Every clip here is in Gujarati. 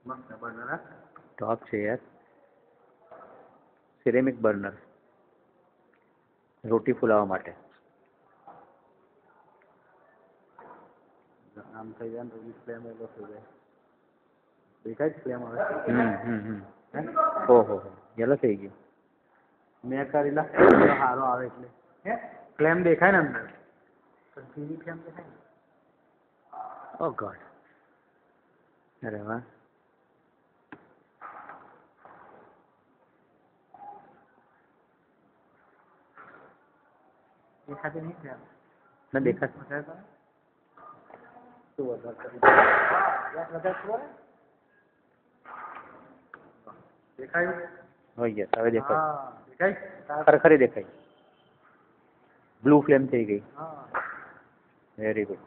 મસ્ત બર્નર હા टॉप છે યાર સિરેમિક બર્નર રોટી ફુલાવવા માટે આમ થઈ જાય ને તો ફ્લેમ એલો થઈ જાય દેખાય જ ફ્લેમ હવે ઓહો યલો થઈ ગયું મેં કરેલા સારો આવે એટલે ફ્લેમ દેખાય ને અંદર ઘીની ફ્લેમ દેખાય ને ઓ ગોડ અરે વાહ દેખાતી નહીં ફ્લેમ ના દેખાતું શું વધારે દેખાયું હોય યસ હવે દેખાય હા દેખાય ખરેખરી દેખાય બ્લુ ફ્લેમ થઈ ગઈ હા વેરી ગુડ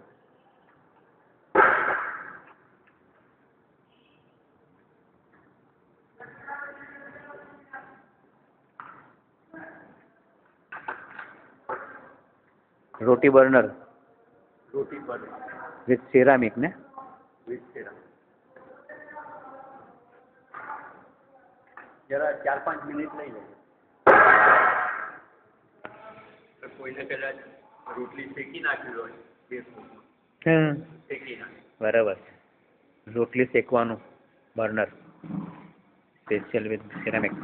રોટી બર્નર રોટી પર વિથ સિરામિક ને વિથ સેરા જરા 4-5 મિનિટ લઈ લેજો કોઈને કદાચ રોટલી શેકી નાખી હોય શેકી નાખી બરાબર રોટલી શેકવાનું બર્નર સ્પેશિયલ વિથ સિરામિક